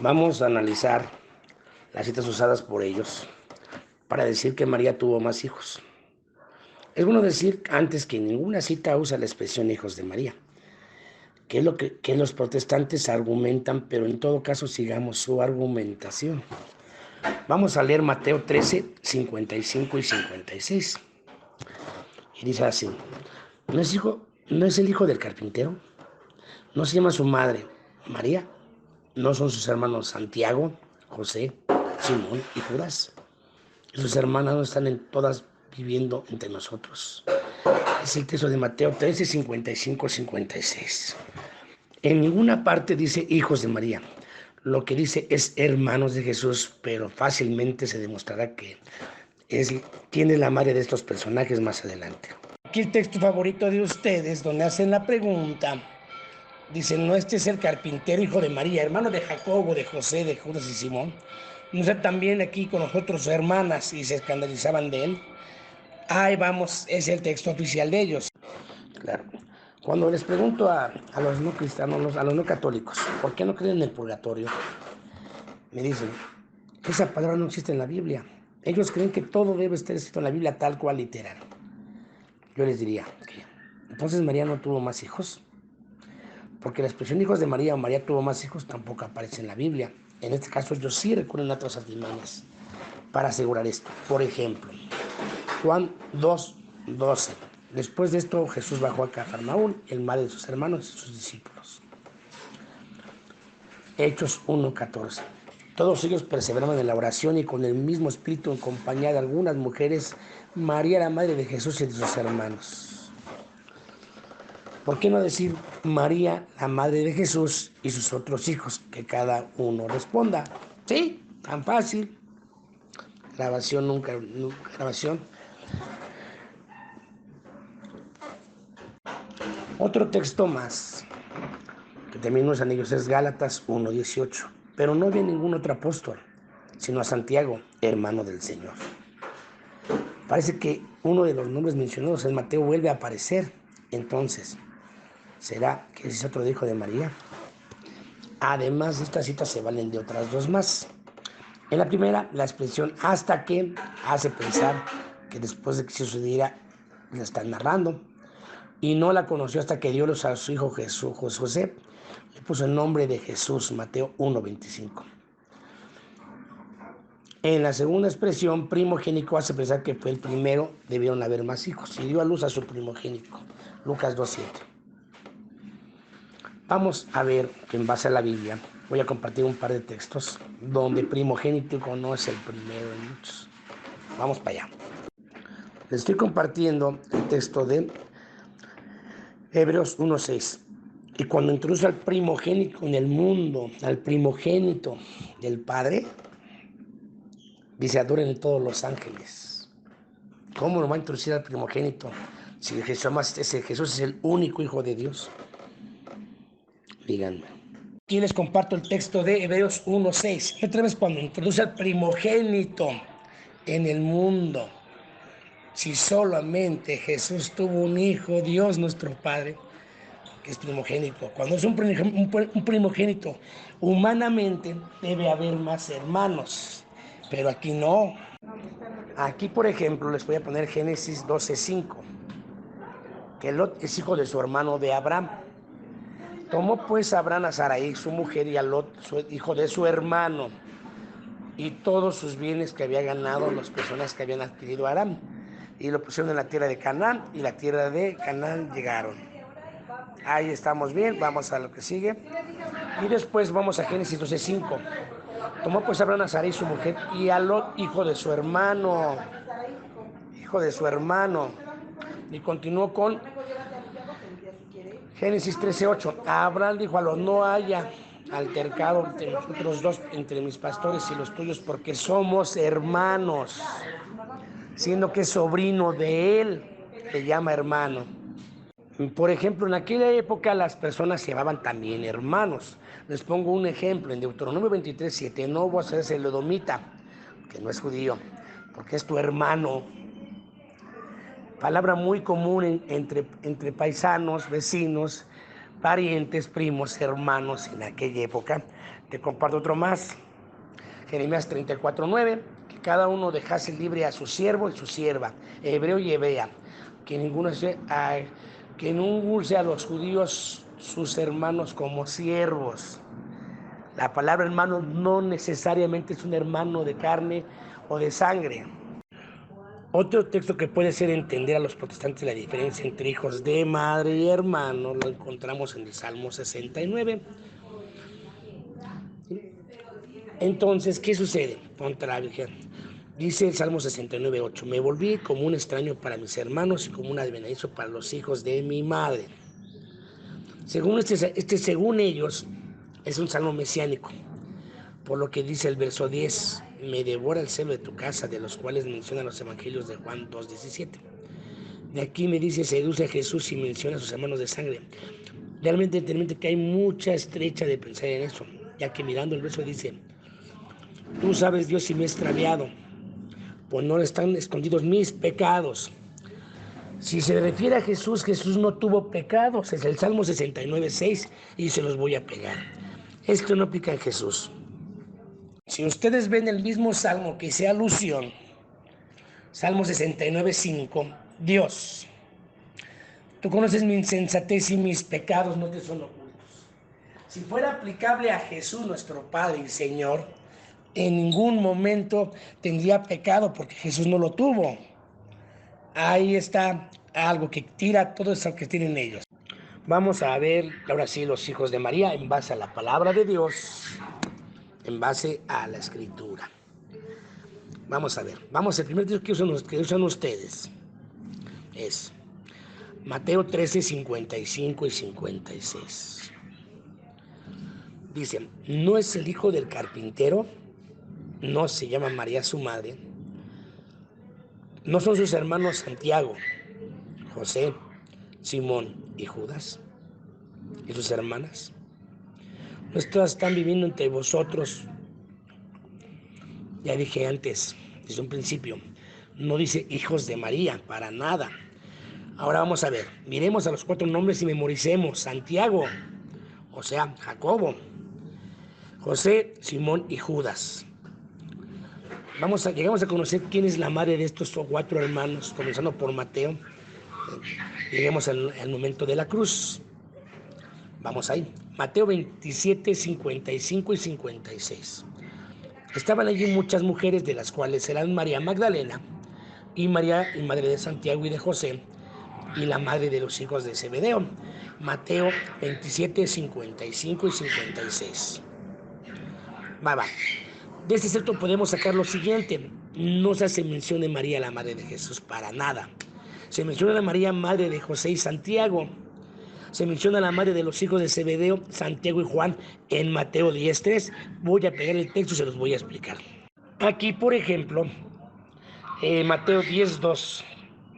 Vamos a analizar las citas usadas por ellos para decir que María tuvo más hijos. Es bueno decir antes que ninguna cita usa la expresión hijos de María, que es lo que los protestantes argumentan, pero en todo caso sigamos su argumentación. Vamos a leer Mateo 13, 55 y 56. Y dice así: ¿No es el hijo del carpintero? ¿No se llama su madre María? ¿No son sus hermanos Santiago, José, Simón y Judas? Y sus hermanas no están todas viviendo entre nosotros. Es el texto de Mateo 13, 55, 56. En ninguna parte dice hijos de María. Lo que dice es hermanos de Jesús, pero fácilmente se demostrará que quién es la madre de estos personajes más adelante. Aquí el texto favorito de ustedes, donde hacen la pregunta, dicen: ¿no este es el carpintero, hijo de María, hermano de Jacobo, de José, de Judas y Simón? ¿No está también aquí con nosotros hermanas? Y se escandalizaban de él. Ahí vamos, es el texto oficial de ellos. Claro. Cuando les pregunto a los no cristianos, a los no católicos, ¿por qué no creen en el purgatorio? Me dicen: esa palabra no existe en la Biblia. Ellos creen que todo debe estar escrito en la Biblia tal cual, literal. Yo les diría que entonces María no tuvo más hijos, porque la expresión hijos de María o María tuvo más hijos tampoco aparece en la Biblia. En este caso ellos sí recurren a otras artimañas para asegurar esto. Por ejemplo, Juan 2, 12. Después de esto Jesús bajó a Cafarnaúm, el madre de sus hermanos y sus discípulos. Hechos 1, 14. Todos ellos perseveraban en la oración y con el mismo espíritu, en compañía de algunas mujeres, María, la madre de Jesús, y de sus hermanos. ¿Por qué no decir María, la madre de Jesús, y sus otros hijos? Que cada uno responda. Sí, tan fácil. Grabación, nunca grabación. Otro texto más, que también no es en ellos, es Gálatas 1:18. Pero no había ningún otro apóstol, sino a Santiago, hermano del Señor. Parece que uno de los nombres mencionados en Mateo vuelve a aparecer. Entonces, ¿será que es otro hijo de María? Además de estas citas se valen de otras dos más. En la primera, la expresión hasta que hace pensar que después de que sucediera la están narrando. Y no la conoció hasta que dio a su hijo Jesús, José. Le puso el nombre de Jesús, Mateo 1:25. En la segunda expresión, primogénico, hace pensar que fue el primero, debieron haber más hijos, y dio a luz a su primogénico, Lucas 2:7. Vamos a ver que en base a la Biblia, voy a compartir un par de textos donde primogénito no es el primero de muchos. Vamos para allá. Les estoy compartiendo el texto de Hebreos 1:6. Y cuando introduce al primogénito en el mundo, al primogénito del Padre, dice: adoren todos los ángeles. ¿Cómo lo va a introducir al primogénito si Jesús es el único Hijo de Dios? Díganme. Aquí les comparto el texto de Hebreos 1:6. Y otra vez, cuando introduce al primogénito en el mundo, si solamente Jesús tuvo un hijo, Dios nuestro Padre, que es primogénito. Cuando es un primogénito, humanamente debe haber más hermanos, pero aquí no. Aquí, por ejemplo, les voy a poner Génesis 12:5, que Lot es hijo de su hermano de Abraham. Tomó pues Abraham a Sarai, su mujer, y a Lot, hijo de su hermano, y todos sus bienes que había ganado, las personas que habían adquirido Aram, y lo pusieron en la tierra de Canaán, y la tierra de Canaán llegaron. Ahí estamos bien, vamos a lo que sigue. Y después vamos a Génesis 12:5. Tomó pues Abraham a Sarai, su mujer, y a Lot, hijo de su hermano. Y continuó con Génesis 13:8. A Abraham dijo a Lot: no haya altercado entre nosotros dos, entre mis pastores y los tuyos, porque somos hermanos, siendo que es sobrino de él, le llama hermano. Por ejemplo, en aquella época las personas se llamaban también hermanos. Les pongo un ejemplo, en Deuteronomio 23:7, no vas a hacer el edomita, que no es judío, porque es tu hermano. Palabra muy común entre paisanos, vecinos, parientes, primos, hermanos en aquella época, Te comparto otro más. Jeremías 34:9, que cada uno dejase libre a su siervo y su sierva, hebreo y hebrea, que ninguno use a los judíos sus hermanos como siervos. La palabra hermano no necesariamente es un hermano de carne o de sangre. Otro texto que puede ser entender a los protestantes la diferencia entre hijos de madre y hermano lo encontramos en el Salmo 69. Entonces, ¿qué sucede? Contra la Virgen. Dice el Salmo 69:8, me volví como un extraño para mis hermanos y como un advenedizo para los hijos de mi madre. Según ellos, es un salmo mesiánico, por lo que dice el verso 10, me devora el celo de tu casa, de los cuales mencionan los evangelios de Juan 2:17. De aquí me dice, seduce a Jesús y menciona a sus hermanos de sangre. Realmente que hay mucha estrecha de pensar en eso, ya que mirando el verso dice, tú sabes, Dios, si me he extraviado, pues no están escondidos mis pecados. Si se refiere a Jesús, Jesús no tuvo pecados, es el Salmo 69:6 y se los voy a pegar. Esto no aplica en Jesús. Si ustedes ven el mismo Salmo que hice alusión, Salmo 69:5, Dios, tú conoces mi insensatez y mis pecados no te son ocultos. Si fuera aplicable a Jesús, nuestro Padre y Señor, en ningún momento tendría pecado porque Jesús no lo tuvo. Ahí está algo que tira todo eso que tienen ellos. Vamos a ver ahora sí los hijos de María en base a la palabra de Dios, en base a la escritura. Vamos a ver, el primer texto que usan ustedes es Mateo 13:55 y 56. Dice, ¿no es el hijo del carpintero? ¿No se llama María su madre? ¿No son sus hermanos Santiago, José, Simón y Judas? ¿Y sus hermanas? ¿No todas están viviendo entre vosotros? Ya dije antes, desde un principio, no dice hijos de María, para nada. Ahora vamos a ver, miremos a los 4 nombres y memoricemos. Santiago, o sea, Jacobo, José, Simón y Judas. Llegamos a conocer quién es la madre de estos 4 hermanos, comenzando por Mateo. Lleguemos al momento de la cruz. Vamos ahí. Mateo 27:55 y 56. Estaban allí muchas mujeres, de las cuales eran María Magdalena, y María, y madre de Santiago y de José, y la madre de los hijos de Zebedeo. Mateo 27:55 y 56. Va. De este texto podemos sacar lo siguiente. No se hace mención de María, la madre de Jesús, para nada. Se menciona a la María, madre de José y Santiago. Se menciona a la madre de los hijos de Zebedeo, Santiago y Juan, en Mateo 10:3. Voy a pegar el texto y se los voy a explicar. Aquí, por ejemplo, Mateo 10:2.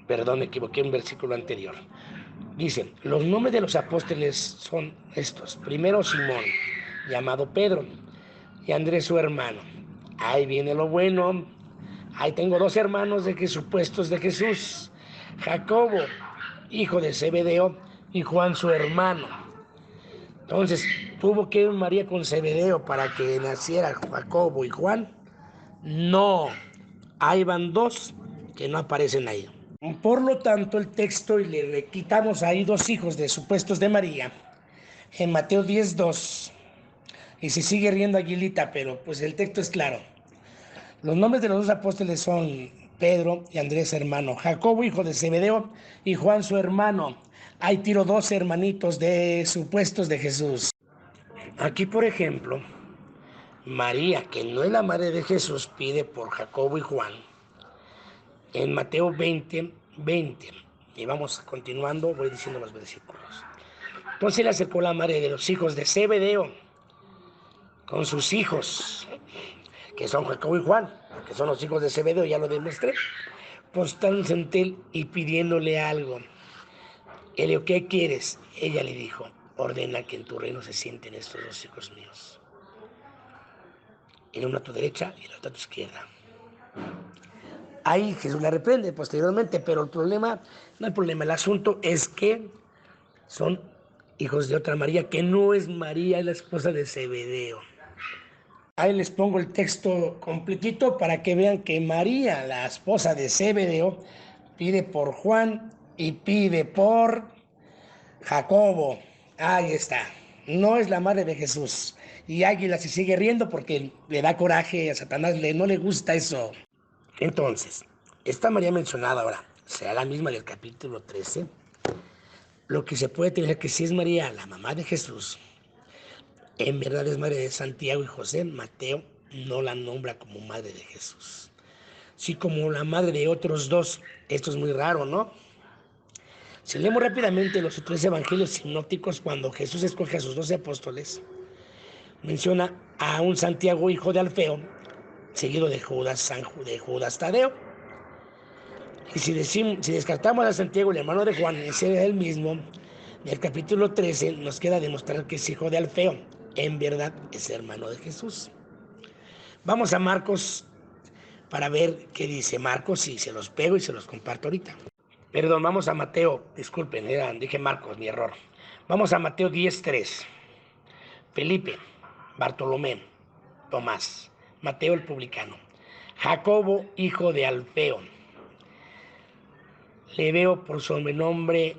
Perdón, me equivoqué en un versículo anterior. Dice, los nombres de los apóstoles son estos. Primero Simón, llamado Pedro, y Andrés su hermano. Ahí viene lo bueno. Ahí tengo 2 hermanos supuestos de Jesús. Jacobo, hijo de Zebedeo, y Juan su hermano. Entonces, ¿tuvo que ir María con Zebedeo para que naciera Jacobo y Juan? No. Ahí van 2 que no aparecen ahí. Por lo tanto, el texto, y le quitamos ahí 2 hijos de supuestos de María, en Mateo 10:2. Y se sigue riendo Aguilita, pero pues el texto es claro. Los nombres de los 2 apóstoles son Pedro y Andrés hermano, Jacobo hijo de Zebedeo y Juan su hermano. Ahí tiro 2 hermanitos de supuestos de Jesús. Aquí, por ejemplo, María, que no es la madre de Jesús, pide por Jacobo y Juan. En Mateo 20:20. Y vamos continuando, voy diciendo los versículos. Entonces le acercó la madre de los hijos de Zebedeo con sus hijos, que son Jacobo y Juan, que son los hijos de Zebedeo, ya lo demostré, postándose ante él y pidiéndole algo. Él le dijo, ¿qué quieres? Ella le dijo, ordena que en tu reino se sienten estos 2 hijos míos, el uno a tu derecha y el otro a tu izquierda. Ahí Jesús la reprende posteriormente, pero el problema, no hay problema, el asunto es que son hijos de otra María, que no es María, es la esposa de Zebedeo. Ahí les pongo el texto completito para que vean que María, la esposa de Zebedeo, pide por Juan y pide por Jacobo. Ahí está. No es la madre de Jesús. Y Águila se sigue riendo porque le da coraje a Satanás, no le gusta eso. Entonces, esta María mencionada ahora, ¿será la misma del capítulo 13? Lo que se puede tener que si es María, la mamá de Jesús, en verdad es madre de Santiago y José. Mateo no la nombra como madre de Jesús, sí como la madre de otros dos. Esto es muy raro, ¿no? Si leemos rápidamente los tres evangelios sinópticos, cuando Jesús escoge a sus 12 apóstoles, menciona a un Santiago, hijo de Alfeo, seguido de Judas Tadeo. Y si descartamos a Santiago, el hermano de Juan, ese era el mismo, del capítulo 13 nos queda demostrar que es hijo de Alfeo. En verdad es hermano de Jesús. Vamos a Marcos para ver qué dice Marcos y se los pego y se los comparto ahorita. Perdón, vamos a Mateo, disculpen, dije Marcos, mi error. Vamos a Mateo 10:3. Felipe, Bartolomé, Tomás, Mateo el publicano, Jacobo, hijo de Alfeo. Le veo por sobrenombre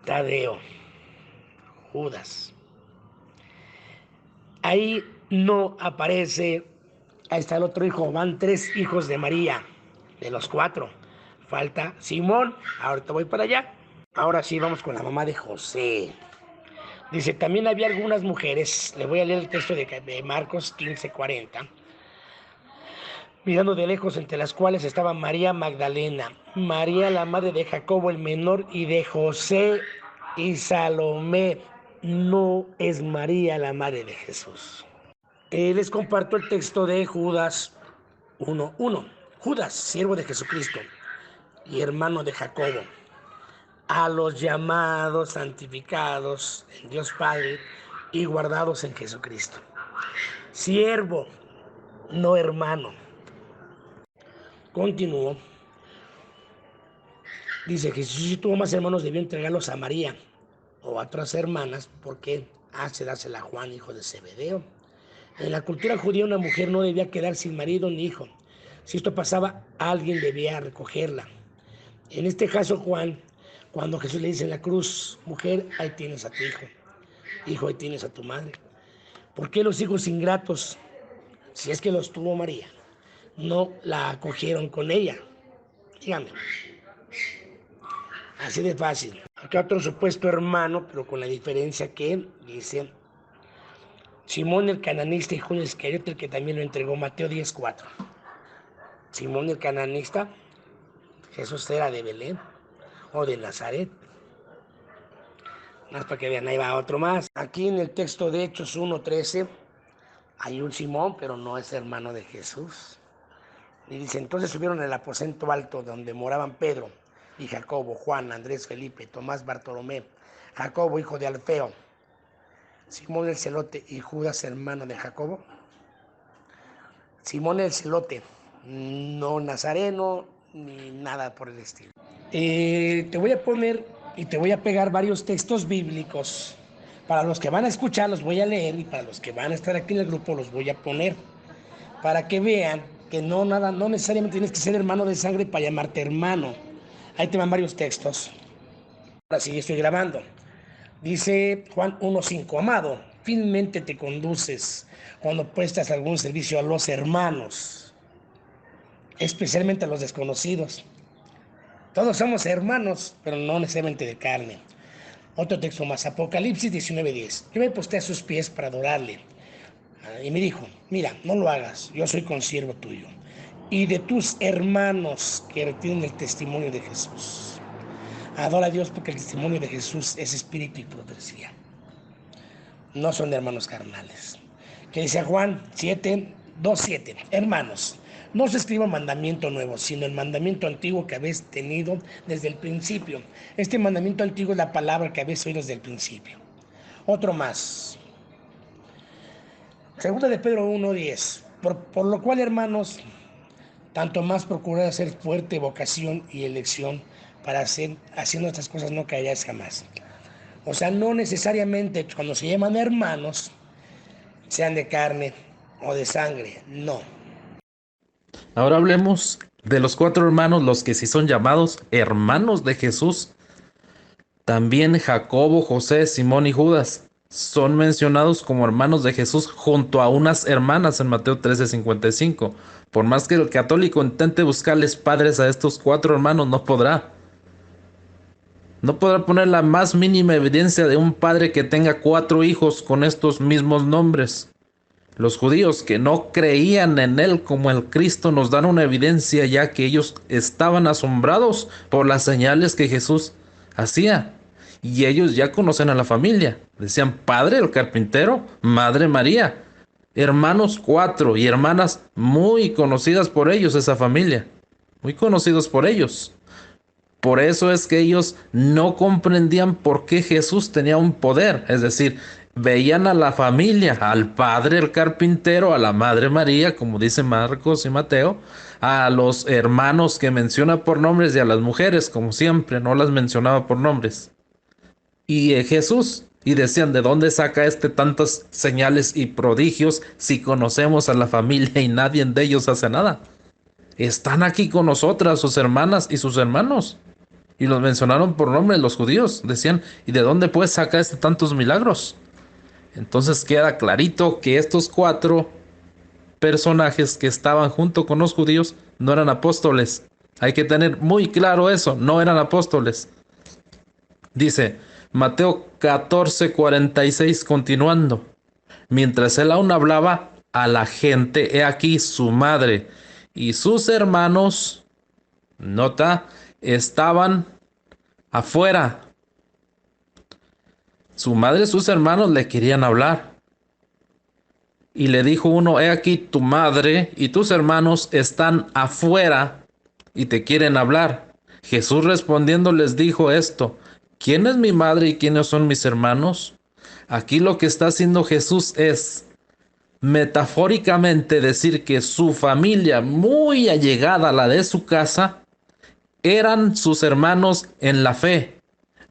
Tadeo, Judas. Ahí no aparece, ahí está el otro hijo, van 3 hijos de María, de los 4. Falta Simón, ahorita voy para allá. Ahora sí, vamos con la mamá de José. Dice, también había algunas mujeres, le voy a leer el texto de Marcos 15:40, mirando de lejos, entre las cuales estaba María Magdalena, María la madre de Jacobo el menor y de José y Salomé. No es María la madre de Jesús. Les comparto el texto de Judas 1:1. Judas, siervo de Jesucristo y hermano de Jacobo, a los llamados, santificados en Dios Padre y guardados en Jesucristo. Siervo, no hermano. Continúo. Dice que si tuvo más hermanos, debió entregarlos a María o a otras hermanas, porque hace dársela a Juan, hijo de Zebedeo. En la cultura judía, una mujer no debía quedar sin marido ni hijo. Si esto pasaba, alguien debía recogerla. En este caso, Juan, cuando Jesús le dice en la cruz, mujer, ahí tienes a tu hijo. Hijo, ahí tienes a tu madre. ¿Por qué los hijos ingratos, si es que los tuvo María, no la acogieron con ella? Dígame. Así de fácil. Acá otro supuesto hermano, pero con la diferencia que dice Simón el cananista y Judas Iscariote, el que también lo entregó, Mateo 10:4. Simón el cananista, Jesús era de Belén o de Nazaret. Más para que vean, ahí va otro más. Aquí en el texto de Hechos 1:13 hay un Simón, pero no es hermano de Jesús. Y dice, entonces subieron al aposento alto donde moraban Pedro y Jacobo, Juan, Andrés, Felipe, Tomás, Bartolomé, Jacobo, hijo de Alfeo, Simón el celote y Judas, hermano de Jacobo. Simón el celote, no nazareno ni nada por el estilo. Te voy a poner y te voy a pegar varios textos bíblicos. Para los que van a escuchar los voy a leer y para los que van a estar aquí en el grupo los voy a poner. Para que vean que no necesariamente tienes que ser hermano de sangre para llamarte hermano. Ahí te van varios textos. Ahora sí, estoy grabando. Dice Juan 1:5, amado, fielmente te conduces cuando prestas algún servicio a los hermanos, especialmente a los desconocidos. Todos somos hermanos, pero no necesariamente de carne. Otro texto más, Apocalipsis 19:10. Yo me posté a sus pies para adorarle. Y me dijo, mira, no lo hagas, yo soy consiervo tuyo y de tus hermanos que retienen el testimonio de Jesús. Adora a Dios porque el testimonio de Jesús es espíritu y profecía. No son de hermanos carnales. Que dice Juan 2:7. Hermanos, no os escribo mandamiento nuevo, sino el mandamiento antiguo que habéis tenido desde el principio. Este mandamiento antiguo es la palabra que habéis oído desde el principio. Otro más. Segunda de Pedro 1:10. Por lo cual, hermanos, tanto más procurad hacer fuerte vocación y elección para haciendo estas cosas no caeráis jamás. O sea, no necesariamente cuando se llaman hermanos sean de carne, o de sangre, no. Ahora hablemos de los 4 hermanos, los que sí son llamados hermanos de Jesús. También Jacobo, José, Simón y Judas son mencionados como hermanos de Jesús junto a unas hermanas en Mateo 13:55. Por más que el católico intente buscarles padres a estos 4 hermanos, no podrá. No podrá poner la más mínima evidencia de un padre que tenga 4 hijos con estos mismos nombres. Los judíos que no creían en él como el Cristo nos dan una evidencia, ya que ellos estaban asombrados por las señales que Jesús hacía. Y ellos ya conocen a la familia. Decían padre el carpintero, madre María, hermanos 4 y hermanas muy conocidas por ellos, esa familia. Muy conocidos por ellos. Por eso es que ellos no comprendían por qué Jesús tenía un poder. Es decir, veían a la familia, al padre el carpintero, a la madre María, como dice Marcos y Mateo, a los hermanos que menciona por nombres y a las mujeres, como siempre, no las mencionaba por nombres. Y Jesús, y decían, ¿de dónde saca tantas señales y prodigios si conocemos a la familia y nadie de ellos hace nada? Están aquí con nosotras, sus hermanas y sus hermanos. Y los mencionaron por nombre los judíos. Decían, ¿y de dónde pues saca tantos milagros? Entonces queda clarito que estos 4 personajes que estaban junto con los judíos no eran apóstoles. Hay que tener muy claro eso, no eran apóstoles. Dice Mateo 14:46 continuando. Mientras él aún hablaba a la gente, he aquí su madre y sus hermanos, nota, estaban afuera. Su madre y sus hermanos le querían hablar. Y le dijo uno, he aquí tu madre y tus hermanos están afuera y te quieren hablar. Jesús respondiendo les dijo esto, ¿quién es mi madre y quiénes son mis hermanos? Aquí lo que está haciendo Jesús es metafóricamente decir que su familia, muy allegada a la de su casa, eran sus hermanos en la fe.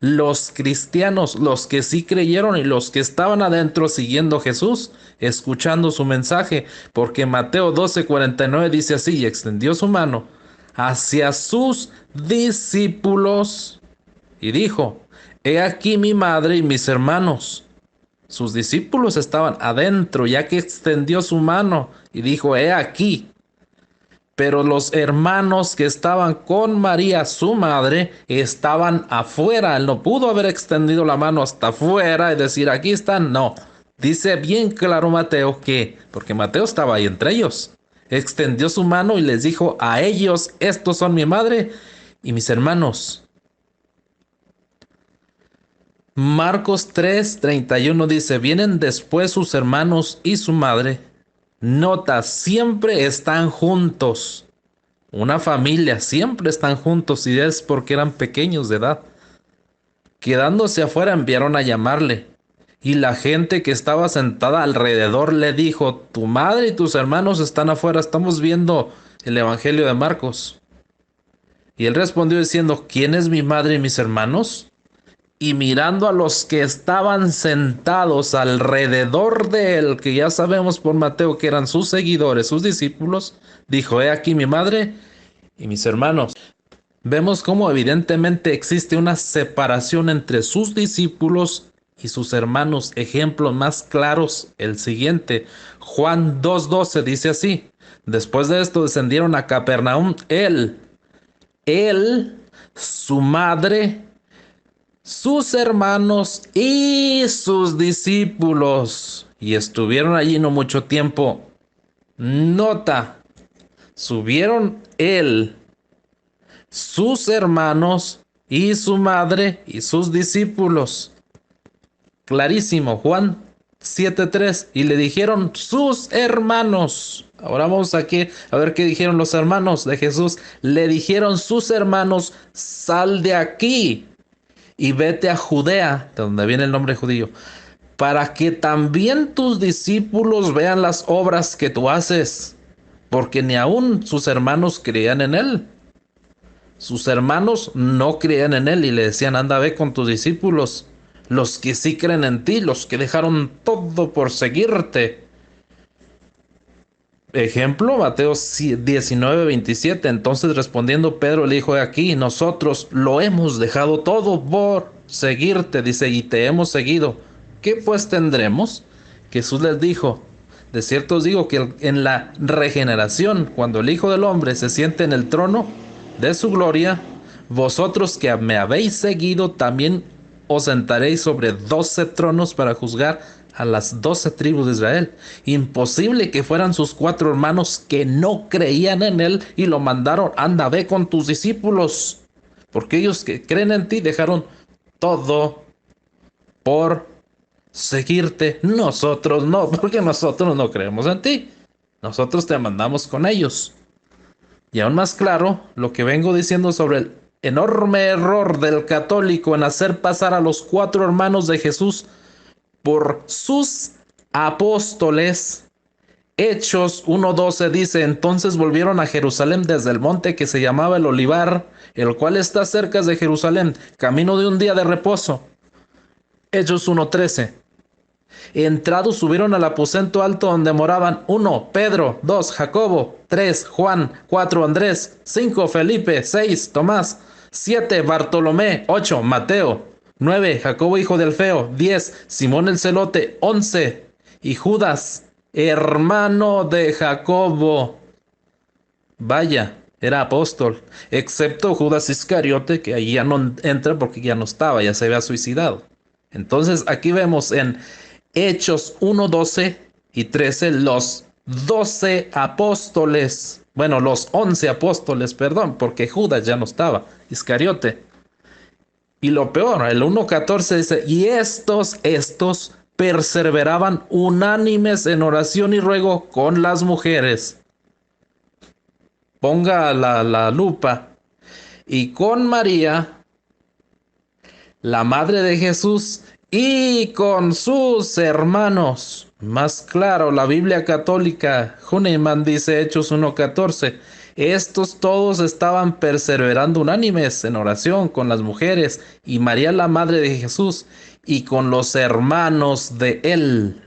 Los cristianos, los que sí creyeron y los que estaban adentro siguiendo a Jesús, escuchando su mensaje, porque Mateo 12:49 dice así, y extendió su mano hacia sus discípulos y dijo, he aquí mi madre y mis hermanos. Sus discípulos estaban adentro, ya que extendió su mano y dijo, he aquí. Pero los hermanos que estaban con María, su madre, estaban afuera. Él no pudo haber extendido la mano hasta afuera y decir, aquí están. No, dice bien claro Mateo que, porque Mateo estaba ahí entre ellos, extendió su mano y les dijo a ellos, estos son mi madre y mis hermanos. Marcos 3:31 dice, vienen después sus hermanos y su madre. Nota, siempre están juntos. Una familia, siempre están juntos y es porque eran pequeños de edad. Quedándose afuera enviaron a llamarle. Y la gente que estaba sentada alrededor le dijo, tu madre y tus hermanos están afuera, estamos viendo el Evangelio de Marcos. Y él respondió diciendo, ¿quién es mi madre y mis hermanos? Y mirando a los que estaban sentados alrededor de él, que ya sabemos por Mateo que eran sus seguidores, sus discípulos, dijo, he aquí mi madre y mis hermanos. Vemos cómo evidentemente existe una separación entre sus discípulos y sus hermanos. Ejemplos más claros, el siguiente. Juan 2:12 dice así, después de esto descendieron a Capernaum él, su madre, sus hermanos y sus discípulos, y estuvieron allí no mucho tiempo. Nota, subieron él, sus hermanos y su madre y sus discípulos. Clarísimo, Juan 7:3, y le dijeron sus hermanos. Ahora vamos aquí a ver qué dijeron los hermanos de Jesús. Le dijeron sus hermanos, sal de aquí y vete a Judea, de donde viene el nombre judío, para que también tus discípulos vean las obras que tú haces, porque ni aun sus hermanos creían en él. Sus hermanos no creían en él y le decían, anda, ve con tus discípulos, los que sí creen en ti, los que dejaron todo por seguirte. ejemplo, Mateo 19:27. Entonces respondiendo Pedro le dijo: aquí nosotros lo hemos dejado todo por seguirte, dice, y te hemos seguido. ¿Qué pues tendremos? Jesús les dijo: de cierto os digo que en la regeneración, cuando el Hijo del Hombre se siente en el trono de su gloria, vosotros que me habéis seguido también os sentaréis sobre 12 tronos para juzgar a las 12 tribus de Israel. Imposible que fueran sus 4 hermanos que no creían en él y lo mandaron: anda, ve con tus discípulos, porque ellos que creen en ti dejaron todo por seguirte. Nosotros no, porque nosotros no creemos en ti. Nosotros te mandamos con ellos. Y aún más claro, lo que vengo diciendo sobre el enorme error del católico en hacer pasar a los 4 hermanos de Jesús por sus apóstoles. Hechos 1:12 dice: entonces volvieron a Jerusalén desde el monte que se llamaba el Olivar, el cual está cerca de Jerusalén, camino de un día de reposo. Hechos 1:13. Entrados subieron al aposento alto donde moraban 1 Pedro, 2 Jacobo, 3 Juan, 4 Andrés, 5 Felipe, 6 Tomás, 7 Bartolomé, 8 Mateo, 9 Jacobo hijo de Alfeo, 10 Simón el celote, 11 y Judas, hermano de Jacobo. Vaya, era apóstol, excepto Judas Iscariote, que allí ya no entra porque ya no estaba, ya se había suicidado. Entonces aquí vemos en Hechos 1:12 y 13 los 12 apóstoles, bueno, los 11 apóstoles, perdón, porque Judas ya no estaba, Iscariote. Y lo peor, el 1:14 dice: y estos perseveraban unánimes en oración y ruego con las mujeres. Ponga la lupa. Y con María, la madre de Jesús, y con sus hermanos. Más claro, la Biblia católica, Huneman dice, Hechos 1:14, estos todos estaban perseverando unánimes en oración con las mujeres y María la madre de Jesús y con los hermanos de él.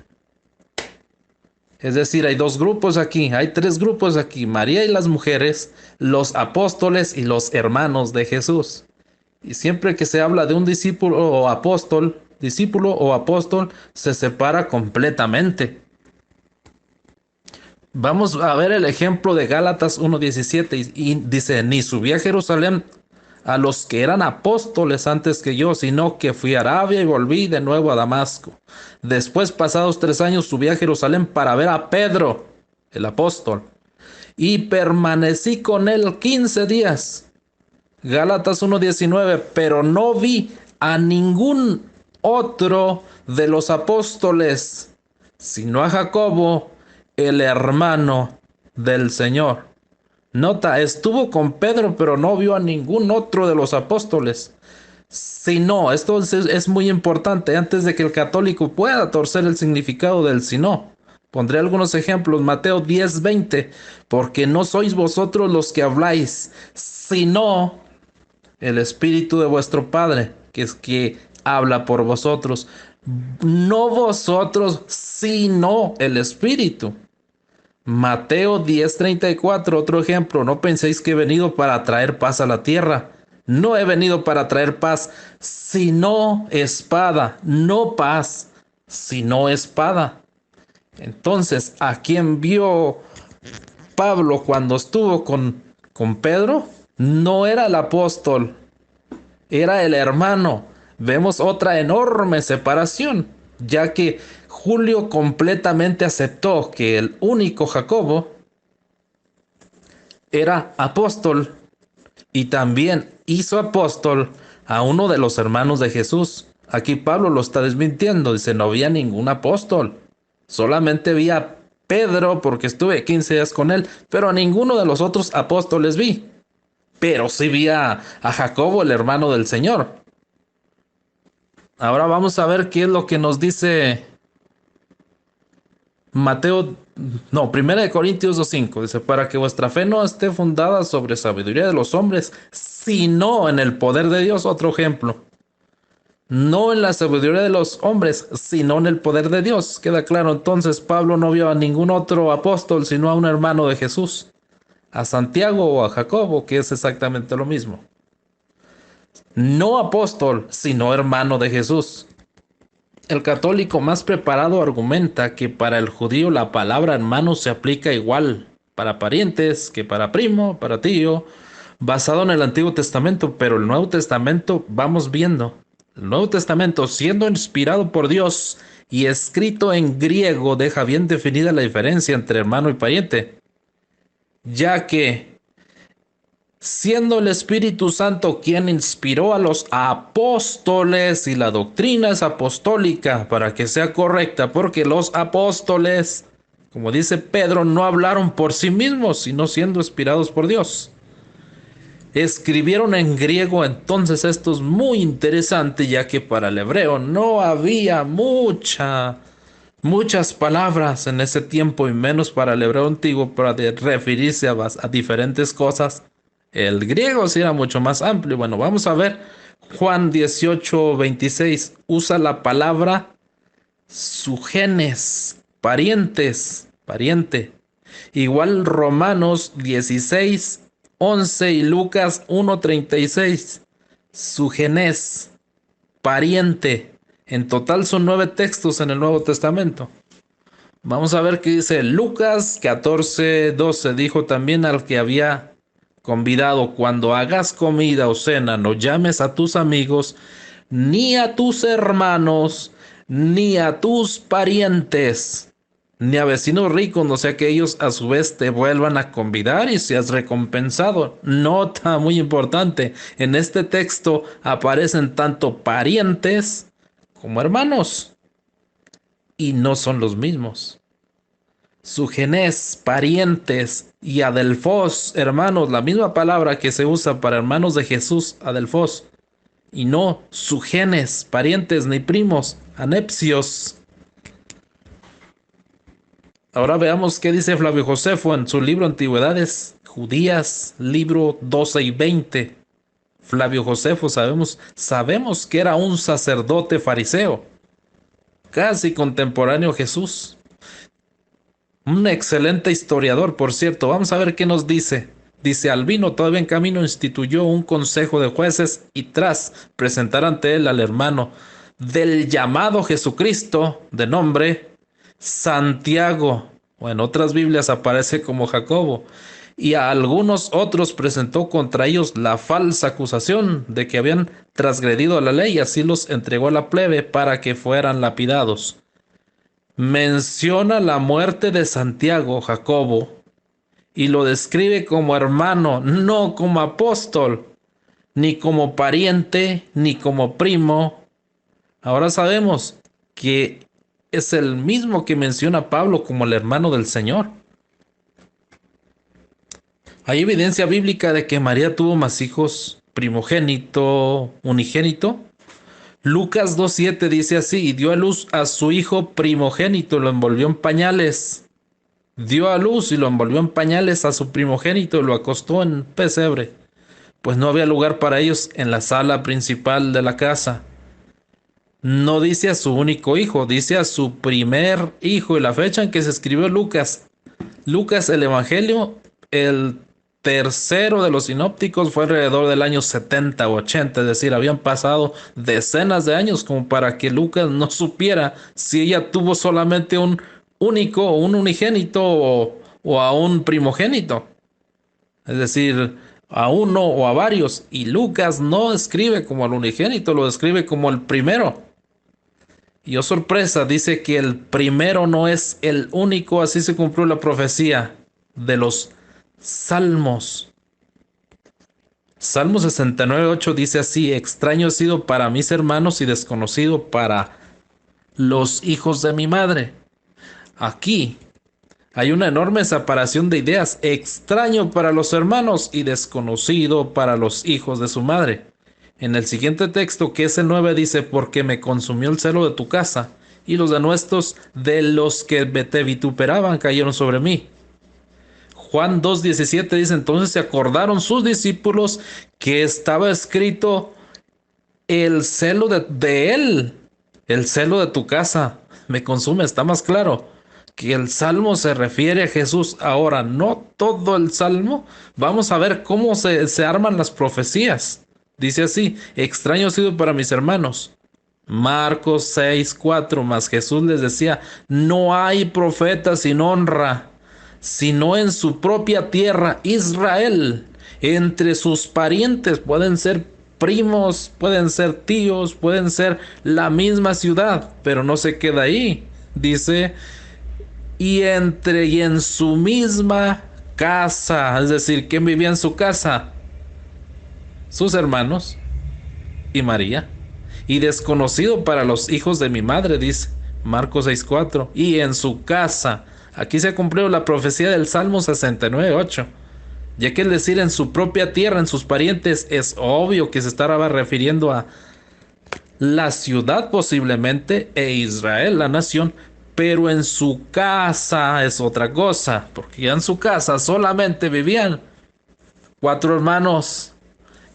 Es decir, hay 2 grupos aquí, hay 3 grupos aquí: María y las mujeres, los apóstoles y los hermanos de Jesús. Y siempre que se habla de un discípulo o apóstol, se separa completamente. Vamos a ver el ejemplo de Gálatas 1:17 y dice: ni subí a Jerusalén a los que eran apóstoles antes que yo, sino que fui a Arabia y volví de nuevo a Damasco. Después, pasados 3 años, subí a Jerusalén para ver a Pedro, el apóstol, y permanecí con él 15 días. Gálatas 1:19, pero no vi a ningún otro de los apóstoles, sino a Jacobo, el hermano del Señor. Nota, estuvo con Pedro, pero no vio a ningún otro de los apóstoles. Sino, esto es muy importante, antes de que el católico pueda torcer el significado del sino. Pondré algunos ejemplos. Mateo 10:20, porque no sois vosotros los que habláis, sino el Espíritu de vuestro Padre, que es que habla por vosotros. No vosotros, sino el Espíritu. Mateo 10:34, otro ejemplo: no penséis que he venido para traer paz a la tierra. No he venido para traer paz, sino espada. No paz, sino espada. Entonces, ¿a quién vio Pablo cuando estuvo con Pedro? No era el apóstol, era el hermano. Vemos otra enorme separación, ya que Julio completamente aceptó que el único Jacobo era apóstol y también hizo apóstol a uno de los hermanos de Jesús. Aquí Pablo lo está desmintiendo, dice: no había ningún apóstol, solamente vi a Pedro porque estuve 15 días con él, pero a ninguno de los otros apóstoles vi. Pero sí vi a Jacobo, el hermano del Señor. Ahora vamos a ver qué es lo que nos dice Mateo, no, 1 Corintios 2:5. Dice: para que vuestra fe no esté fundada sobre sabiduría de los hombres, sino en el poder de Dios. Otro ejemplo. no en la sabiduría de los hombres, sino en el poder de Dios. Queda claro, entonces Pablo no vio a ningún otro apóstol, sino a un hermano de Jesús, a Santiago o a Jacobo, que es exactamente lo mismo. No apóstol, sino hermano de Jesús. El católico más preparado argumenta que para el judío la palabra hermano se aplica igual para parientes que para primo, para tío, basado en el Antiguo Testamento, pero el Nuevo Testamento vamos viendo. El Nuevo Testamento, siendo inspirado por Dios y escrito en griego, deja bien definida la diferencia entre hermano y pariente, ya que siendo el Espíritu Santo quien inspiró a los apóstoles, y la doctrina es apostólica para que sea correcta, porque los apóstoles, como dice Pedro, no hablaron por sí mismos, sino siendo inspirados por Dios. Escribieron en griego, entonces esto es muy interesante, ya que para el hebreo no había muchas palabras en ese tiempo, y menos para el hebreo antiguo para referirse a diferentes cosas. El griego sí era mucho más amplio. Bueno, vamos a ver. Juan 18:26 usa la palabra sugenes, pariente. Igual Romanos 16:11 y Lucas 1:36, sugenes, pariente. En total son 9 textos en el Nuevo Testamento. Vamos a ver qué dice Lucas 14:12. Dijo también al que había convidado: cuando hagas comida o cena, no llames a tus amigos, ni a tus hermanos, ni a tus parientes, ni a vecinos ricos, no sea que ellos a su vez te vuelvan a convidar y seas recompensado. Nota muy importante, en este texto aparecen tanto parientes como hermanos, y no son los mismos. Sugenes, parientes, y adelfos, hermanos, la misma palabra que se usa para hermanos de Jesús, adelfos, y no sugenes, parientes ni primos, anepsios. Ahora veamos qué dice Flavio Josefo en su libro Antigüedades Judías, libro 12 y 20. Flavio Josefo sabemos que era un sacerdote fariseo, casi contemporáneo a Jesús. Un excelente historiador, por cierto. Vamos a ver qué nos dice. Dice: Albino, todavía en camino, instituyó un consejo de jueces, y tras presentar ante él al hermano del llamado Jesucristo, de nombre Santiago, o en otras Biblias aparece como Jacobo, y a algunos otros, presentó contra ellos la falsa acusación de que habían transgredido la ley, y así los entregó a la plebe para que fueran lapidados. Menciona la muerte de Santiago, Jacobo, y lo describe como hermano, no como apóstol, ni como pariente, ni como primo. Ahora sabemos que es el mismo que menciona Pablo como el hermano del Señor. Hay evidencia bíblica de que María tuvo más hijos, primogénito, unigénito. Lucas 2:7 dice así: y dio a luz a su hijo primogénito, lo envolvió en pañales. Dio a luz y lo envolvió en pañales a su primogénito y lo acostó en pesebre, pues no había lugar para ellos en la sala principal de la casa. No dice a su único hijo, dice a su primer hijo, y la fecha en que se escribió Lucas, el Evangelio, el tercero de los sinópticos, fue alrededor del año 70 o 80, es decir, habían pasado decenas de años como para que Lucas no supiera si ella tuvo solamente un único o un unigénito o a un primogénito, es decir, a uno o a varios. Y Lucas no escribe como al unigénito, lo escribe como el primero. Y oh sorpresa, dice que el primero no es el único. Así se cumplió la profecía de los Salmos. Salmo 69:8 dice así: extraño he sido para mis hermanos y desconocido para los hijos de mi madre. Aquí hay una enorme separación de ideas: extraño para los hermanos y desconocido para los hijos de su madre. En el siguiente texto, que es el 9, dice: porque me consumió el celo de tu casa, y los denuestos de los que te vituperaban cayeron sobre mí. Juan 2:17 dice: entonces se acordaron sus discípulos que estaba escrito el celo de él, el celo de tu casa me consume, está más claro que el salmo se refiere a Jesús. Ahora, no todo el salmo, vamos a ver cómo se arman las profecías. Dice así: extraño ha sido para mis hermanos. Marcos 6:4, mas Jesús les decía: no hay profeta sin honra, sino en su propia tierra, Israel. Entre sus parientes pueden ser primos, pueden ser tíos, pueden ser la misma ciudad, pero no se queda ahí. Dice, y en su misma casa, es decir, ¿quién vivía en su casa? Sus hermanos y María. Y desconocido para los hijos de mi madre, dice Marcos 6:4. Y en su casa. Aquí se cumplió la profecía del Salmo 69:8. Ya que el decir en su propia tierra, en sus parientes, es obvio que se estaba refiriendo a la ciudad posiblemente e Israel, la nación. Pero en su casa es otra cosa, porque ya en su casa solamente vivían 4 hermanos,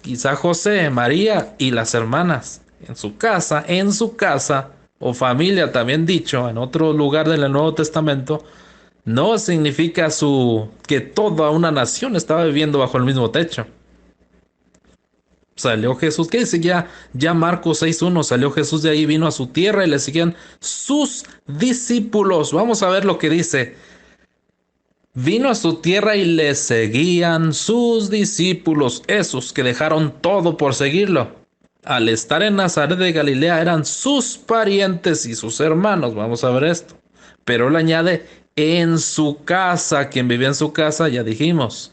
quizá José, María y las hermanas. En su casa, o familia también dicho, en otro lugar del Nuevo Testamento, no significa que toda una nación estaba viviendo bajo el mismo techo. Salió Jesús, ¿qué dice ya Marcos 6:1? Salió Jesús de ahí, vino a su tierra y le seguían sus discípulos. Vamos a ver lo que dice. Vino a su tierra y le seguían sus discípulos, esos que dejaron todo por seguirlo. Al estar en Nazaret de Galilea eran sus parientes y sus hermanos. Vamos a ver esto. Pero él añade, en su casa, quien vivía en su casa, ya dijimos.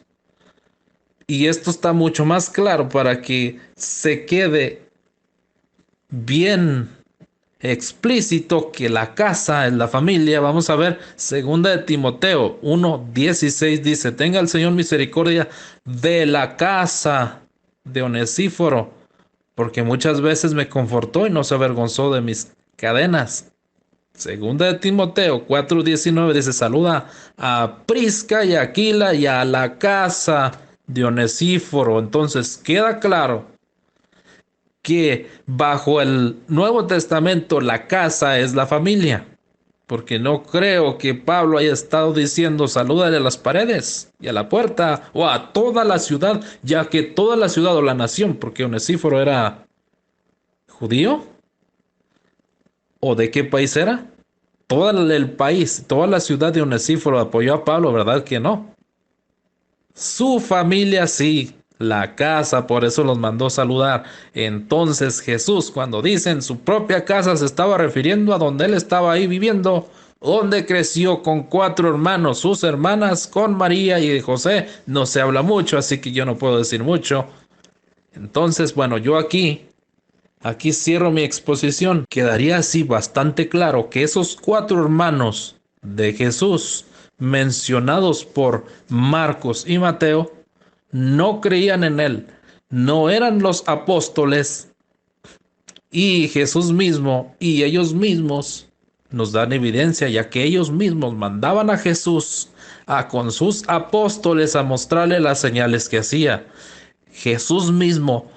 Y esto está mucho más claro para que se quede bien explícito que la casa es la familia. Vamos a ver, segunda de Timoteo 1:16 dice: tenga el Señor misericordia de la casa de Onesíforo, porque muchas veces me confortó y no se avergonzó de mis cadenas. Segunda de Timoteo 4:19 dice: saluda a Prisca y a Aquila y a la casa de Onesíforo. Entonces queda claro que bajo el Nuevo Testamento la casa es la familia, porque no creo que Pablo haya estado diciendo salúdale a las paredes y a la puerta o a toda la ciudad, ya que toda la ciudad o la nación, porque Onesíforo era judío, ¿o de qué país era? Todo el país, toda la ciudad de Onesíforo apoyó a Pablo, ¿verdad que no? Su familia sí, la casa, por eso los mandó saludar. Entonces Jesús, cuando dice en su propia casa, se estaba refiriendo a donde él estaba ahí viviendo, donde creció con 4 hermanos, sus hermanas, con María y de José. No se habla mucho, así que yo no puedo decir mucho. Entonces, bueno, yo aquí cierro mi exposición. Quedaría así bastante claro que esos 4 hermanos de Jesús, mencionados por Marcos y Mateo, no creían en él, no eran los apóstoles, y Jesús mismo y ellos mismos nos dan evidencia, ya que ellos mismos mandaban a Jesús con sus apóstoles a mostrarle las señales que hacía. Jesús mismo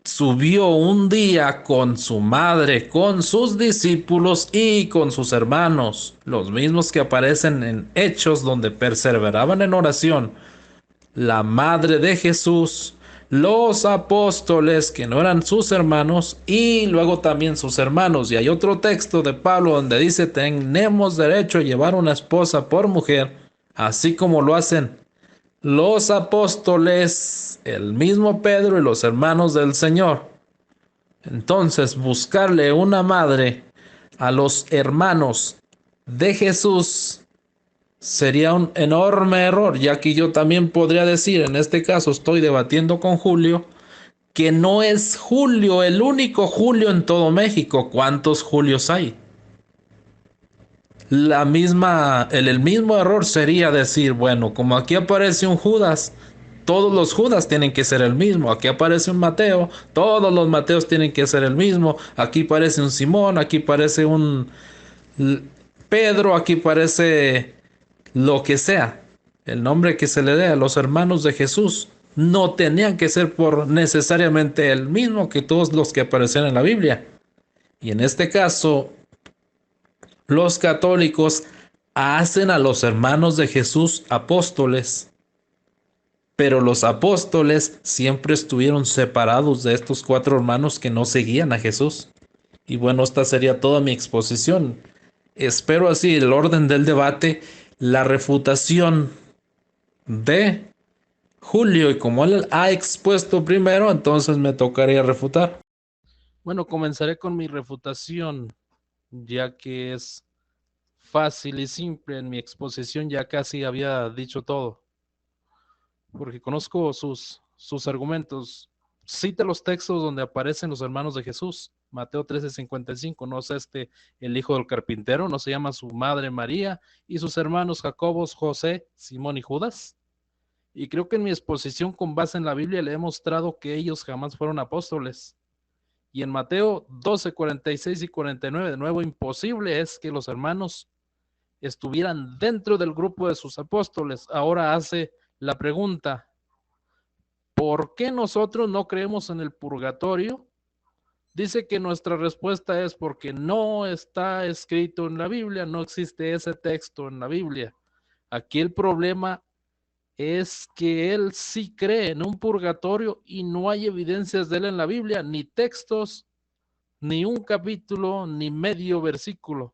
subió un día con su madre, con sus discípulos y con sus hermanos, los mismos que aparecen en Hechos, donde perseveraban en oración. La madre de Jesús, los apóstoles que no eran sus hermanos y luego también sus hermanos. Y hay otro texto de Pablo donde dice: tenemos derecho a llevar una esposa por mujer, así como lo hacen los apóstoles, el mismo Pedro y los hermanos del Señor. Entonces, buscarle una madre a los hermanos de Jesús sería un enorme error, ya que yo también podría decir, en este caso estoy debatiendo con Julio, que no es Julio el único Julio en todo México. ¿Cuántos Julios hay? El mismo error sería decir, bueno, como aquí aparece un Judas, todos los Judas tienen que ser el mismo. Aquí aparece un Mateo, todos los Mateos tienen que ser el mismo. Aquí aparece un Simón, aquí aparece un Pedro, aquí aparece lo que sea, el nombre que se le dé a los hermanos de Jesús. no tenían que ser por necesariamente el mismo que todos los que aparecen en la Biblia. Y en este caso, los católicos hacen a los hermanos de Jesús apóstoles, pero los apóstoles siempre estuvieron separados de estos 4 hermanos que no seguían a Jesús. Y bueno, esta sería toda mi exposición. Espero así el orden del debate, la refutación de Julio, y como él ha expuesto primero, entonces me tocaría refutar. Bueno, comenzaré con mi refutación, ya que es fácil y simple. En mi exposición ya casi había dicho todo, porque conozco sus argumentos. Cita los textos donde aparecen los hermanos de Jesús. Mateo 13:55, no es el hijo del carpintero, no se llama su madre María y sus hermanos Jacobo, José, Simón y Judas. Y creo que en mi exposición con base en la Biblia le he mostrado que ellos jamás fueron apóstoles. Y en Mateo 12:46 y 49, de nuevo, imposible es que los hermanos estuvieran dentro del grupo de sus apóstoles. Ahora hace la pregunta, ¿por qué nosotros no creemos en el purgatorio? Dice que nuestra respuesta es porque no está escrito en la Biblia, no existe ese texto en la Biblia. Aquí el problema es que él sí cree en un purgatorio y no hay evidencias de él en la Biblia, ni textos, ni un capítulo, ni medio versículo.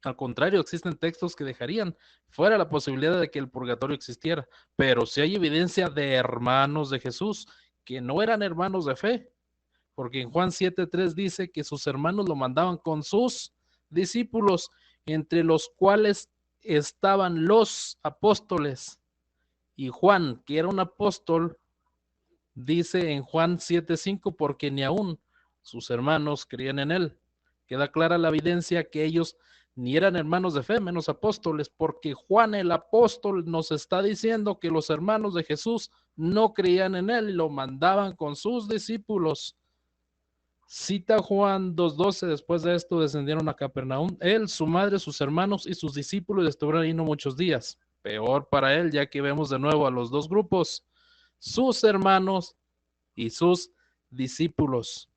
Al contrario, existen textos que dejarían fuera la posibilidad de que el purgatorio existiera, pero sí hay evidencia de hermanos de Jesús que no eran hermanos de fe, porque en Juan 7:3 dice que sus hermanos lo mandaban con sus discípulos, entre los cuales estaban los apóstoles. Y Juan, que era un apóstol, dice en Juan 7:5, porque ni aún sus hermanos creían en él. Queda clara la evidencia que ellos ni eran hermanos de fe, menos apóstoles, porque Juan el apóstol nos está diciendo que los hermanos de Jesús no creían en él y lo mandaban con sus discípulos. Cita Juan 2:12, después de esto descendieron a Capernaum, él, su madre, sus hermanos y sus discípulos estuvieron ahí no muchos días. Peor para él, ya que vemos de nuevo a los dos grupos, sus hermanos y sus discípulos.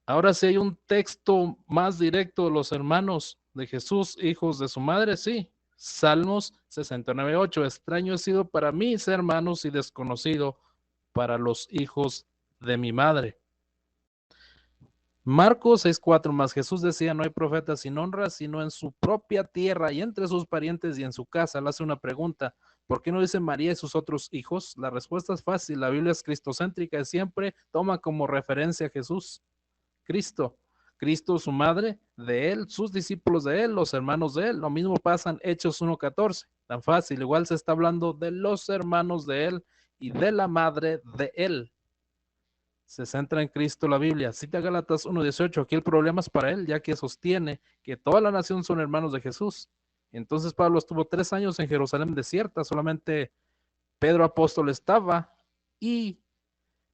Ahora sí hay un texto más directo de los hermanos de Jesús, hijos de su madre, sí. Salmos 69:8, extraño he sido para mis hermanos y desconocido para los hijos de mi madre. Marcos 6:4, más Jesús decía, no hay profeta sin honra, sino en su propia tierra y entre sus parientes y en su casa. Le hace una pregunta, ¿por qué no dice María y sus otros hijos? La respuesta es fácil, la Biblia es cristocéntrica y siempre toma como referencia a Jesús, Cristo, su madre, de él, sus discípulos de él, los hermanos de él. Lo mismo pasa en Hechos 1:14, tan fácil, igual se está hablando de los hermanos de él y de la madre de él. Se centra en Cristo la Biblia. Cita Gálatas 1:18, aquí el problema es para él, ya que sostiene que toda la nación son hermanos de Jesús. Entonces Pablo estuvo 3 años en Jerusalén desierta, solamente Pedro apóstol estaba, y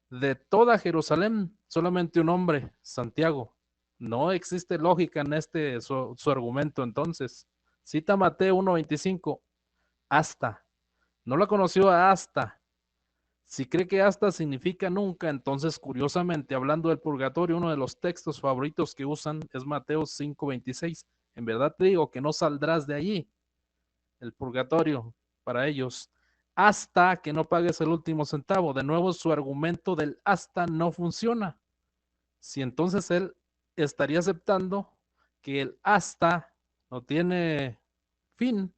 de toda Jerusalén, solamente un hombre, Santiago. No existe lógica en su argumento entonces. Cita Mateo 1:25, hasta. No la conoció hasta. Si cree que hasta significa nunca, entonces curiosamente, hablando del purgatorio, uno de los textos favoritos que usan es Mateo 5:26. En verdad te digo que no saldrás de allí, el purgatorio para ellos, hasta que no pagues el último centavo. De nuevo, su argumento del hasta no funciona. Si entonces él estaría aceptando que el hasta no tiene fin,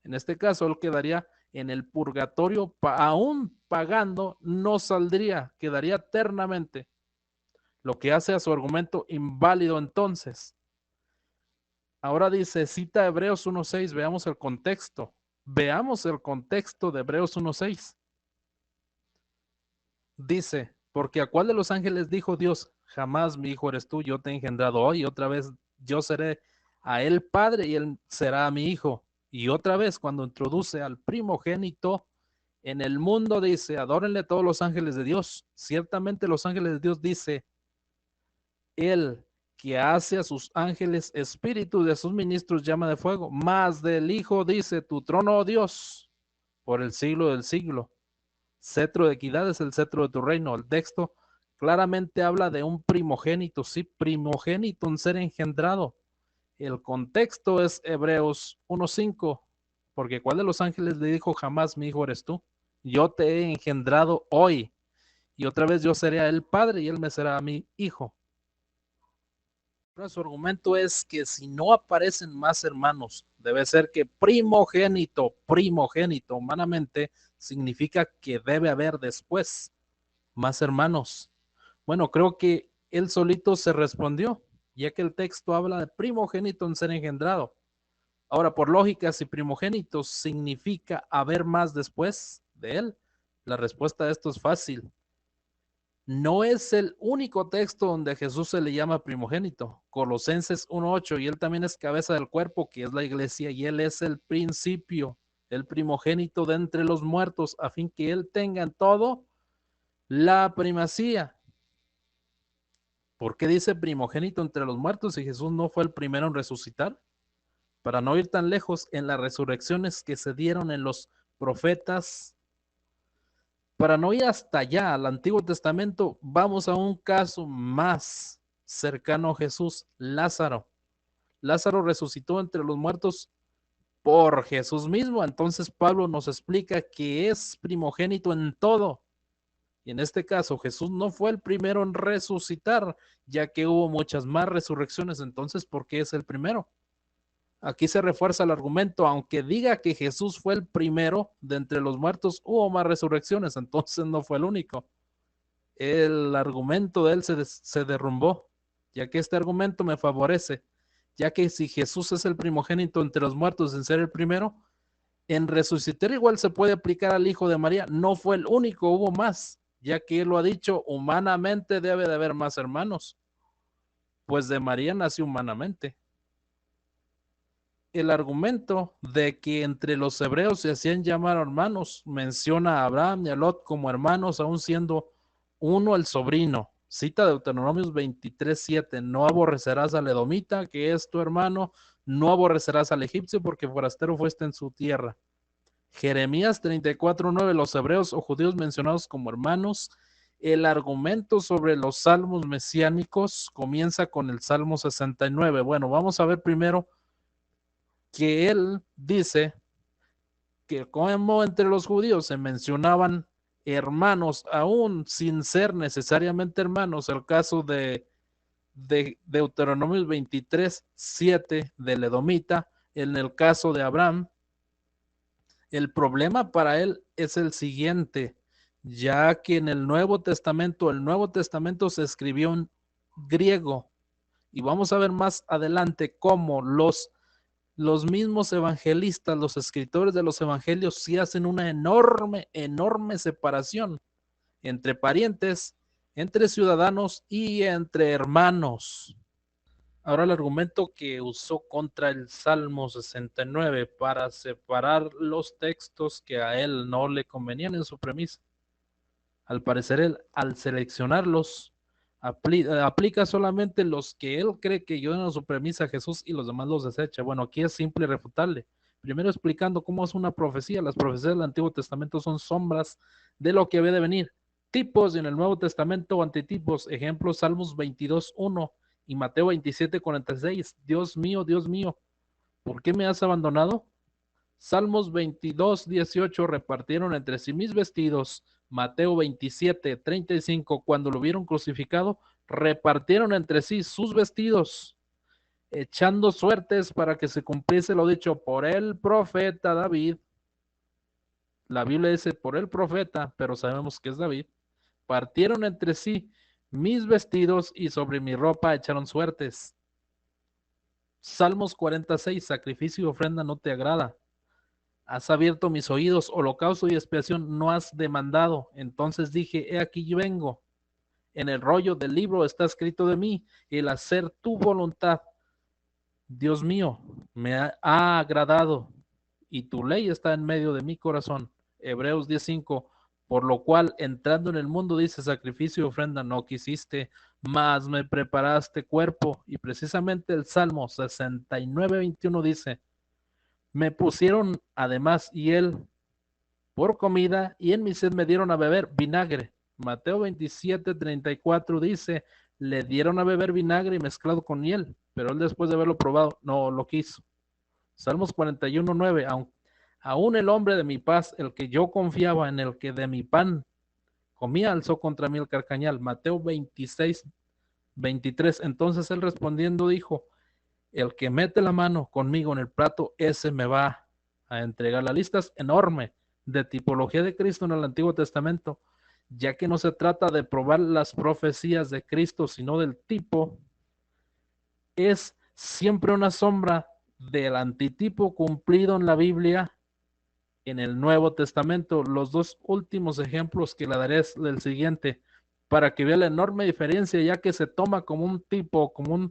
en este caso él quedaría en el purgatorio, aún pagando, no saldría, quedaría eternamente, lo que hace a su argumento inválido entonces. Ahora dice, cita Hebreos 1:6, veamos el contexto de Hebreos 1:6. Dice, porque a cuál de los ángeles dijo Dios, jamás mi hijo eres tú, yo te he engendrado hoy, otra vez yo seré a él padre y él será a mi hijo. Y otra vez cuando introduce al primogénito en el mundo, dice, adórenle todos los ángeles de Dios. Ciertamente los ángeles de Dios, dice, él que hace a sus ángeles espíritu, de sus ministros llama de fuego, más del hijo dice, tu trono, oh Dios, por el siglo del siglo. cetro de equidad es el cetro de tu reino. El texto claramente habla de un primogénito, sí, primogénito, un ser engendrado. El contexto es Hebreos 1:5, porque ¿cuál de los ángeles le dijo jamás mi hijo eres tú? Yo te he engendrado hoy, y otra vez yo seré a él padre y él me será a mi hijo. Pero su argumento es que si no aparecen más hermanos, debe ser que primogénito, primogénito, humanamente, significa que debe haber después más hermanos. Bueno, creo que él solito se respondió, ya que el texto habla de primogénito en ser engendrado. Ahora, por lógica, si primogénito significa haber más después de él, la respuesta a esto es fácil. No es el único texto donde a Jesús se le llama primogénito. Colosenses 1:8, y él también es cabeza del cuerpo, que es la iglesia, y él es el principio, el primogénito de entre los muertos, a fin que él tenga en todo la primacía. ¿Por qué dice primogénito entre los muertos si Jesús no fue el primero en resucitar? Para no ir tan lejos, en las resurrecciones que se dieron en los profetas, para no ir hasta allá, al Antiguo Testamento, vamos a un caso más cercano a Jesús, Lázaro. Lázaro resucitó entre los muertos por Jesús mismo. Entonces Pablo nos explica que es primogénito en todo. Y en este caso, Jesús no fue el primero en resucitar, ya que hubo muchas más resurrecciones. Entonces, ¿por qué es el primero? Aquí se refuerza el argumento, aunque diga que Jesús fue el primero de entre los muertos, hubo más resurrecciones, entonces no fue el único. El argumento de él se derrumbó, ya que este argumento me favorece, ya que si Jesús es el primogénito entre los muertos en ser el primero, en resucitar igual se puede aplicar al hijo de María, no fue el único, hubo más, ya que él lo ha dicho, humanamente debe de haber más hermanos, pues de María nació humanamente. El argumento de que entre los hebreos se hacían llamar hermanos menciona a Abraham y a Lot como hermanos, aún siendo uno el sobrino. Cita Deuteronomios 23:7, no aborrecerás al edomita, que es tu hermano, no aborrecerás al egipcio, porque forastero fuiste en su tierra. Jeremías 34:9, los hebreos o judíos mencionados como hermanos. El argumento sobre los salmos mesiánicos comienza con el Salmo 69. Bueno, vamos a ver primero que él dice que como entre los judíos se mencionaban hermanos, aún sin ser necesariamente hermanos, el caso de Deuteronomio 23:7 del edomita, en el caso de Abraham, el problema para él es el siguiente, ya que en el Nuevo Testamento se escribió en griego, y vamos a ver más adelante cómo los mismos evangelistas, los escritores de los evangelios, sí hacen una enorme, enorme separación entre parientes, entre ciudadanos y entre hermanos. Ahora el argumento que usó contra el Salmo 69 para separar los textos que a él no le convenían en su premisa. Al parecer él, al seleccionarlos, aplica solamente los que él cree que ayudan a su premisa a Jesús y los demás los desecha. Bueno, aquí es simple y refutable. Primero explicando cómo es una profecía. Las profecías del Antiguo Testamento son sombras de lo que había de venir. Tipos en el Nuevo Testamento o antitipos. Ejemplos, Salmos 22:1 y Mateo 27:46. Dios mío, ¿por qué me has abandonado? Salmos 22:18, repartieron entre sí mis vestidos. Mateo 27:35, cuando lo vieron crucificado, repartieron entre sí sus vestidos, echando suertes para que se cumpliese lo dicho por el profeta David. La Biblia dice por el profeta, pero sabemos que es David. Partieron entre sí mis vestidos y sobre mi ropa echaron suertes. Salmos 46, sacrificio y ofrenda no te agrada. Has abierto mis oídos, holocausto y expiación no has demandado. Entonces dije, he aquí yo vengo. En el rollo del libro está escrito de mí, el hacer tu voluntad. Dios mío, me ha agradado y tu ley está en medio de mi corazón. Hebreos 10:5, por lo cual entrando en el mundo dice sacrificio y ofrenda no quisiste, mas me preparaste cuerpo. Y precisamente el Salmo 69:21 dice, me pusieron además y él por comida, y en mi sed me dieron a beber vinagre. Mateo 27:34 dice, le dieron a beber vinagre mezclado con miel, pero él después de haberlo probado no lo quiso. Salmos 41:9, aún el hombre de mi paz, el que yo confiaba, en el que de mi pan comía, alzó contra mí el carcañal. Mateo 26:23, entonces él respondiendo dijo, el que mete la mano conmigo en el plato, ese me va a entregar. La lista es enorme de tipología de Cristo en el Antiguo Testamento, ya que no se trata de probar las profecías de Cristo, sino del tipo. Es siempre una sombra del antitipo cumplido en la Biblia en el Nuevo Testamento. Los dos últimos ejemplos que le daré es el siguiente, para que vea la enorme diferencia, ya que se toma como un tipo, como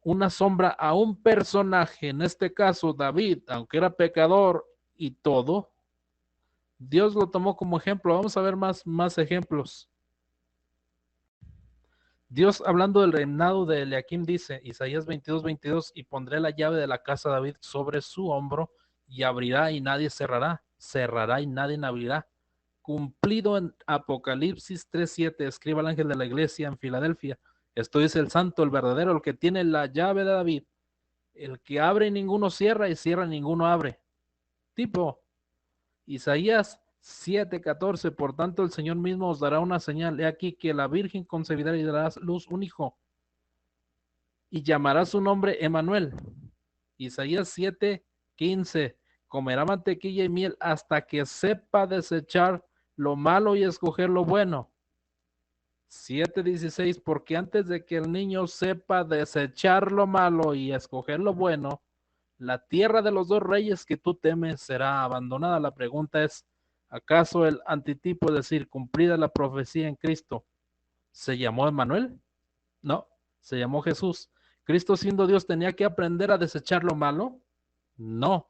una sombra a un personaje, en este caso David, aunque era pecador y todo, Dios lo tomó como ejemplo. Vamos a ver más ejemplos. Dios, hablando del reinado de Eliakim, dice, Isaías 22:22, y pondré la llave de la casa de David sobre su hombro, y abrirá y nadie cerrará, cerrará y nadie abrirá. Cumplido en Apocalipsis 3:7, escriba el ángel de la iglesia en Filadelfia. Esto es el santo, el verdadero, el que tiene la llave de David, el que abre y ninguno cierra, y cierra y ninguno abre. Tipo, Isaías 7:14, por tanto el Señor mismo os dará una señal. He aquí que la Virgen concebirá y dará luz un hijo, y llamará su nombre Emanuel. Isaías 7:15, comerá mantequilla y miel hasta que sepa desechar lo malo y escoger lo bueno. 7:16, porque antes de que el niño sepa desechar lo malo y escoger lo bueno, la tierra de los dos reyes que tú temes será abandonada. La pregunta es, ¿acaso el antitipo, es decir, cumplida la profecía en Cristo, se llamó Emmanuel? No, se llamó Jesús. ¿Cristo siendo Dios tenía que aprender a desechar lo malo? No.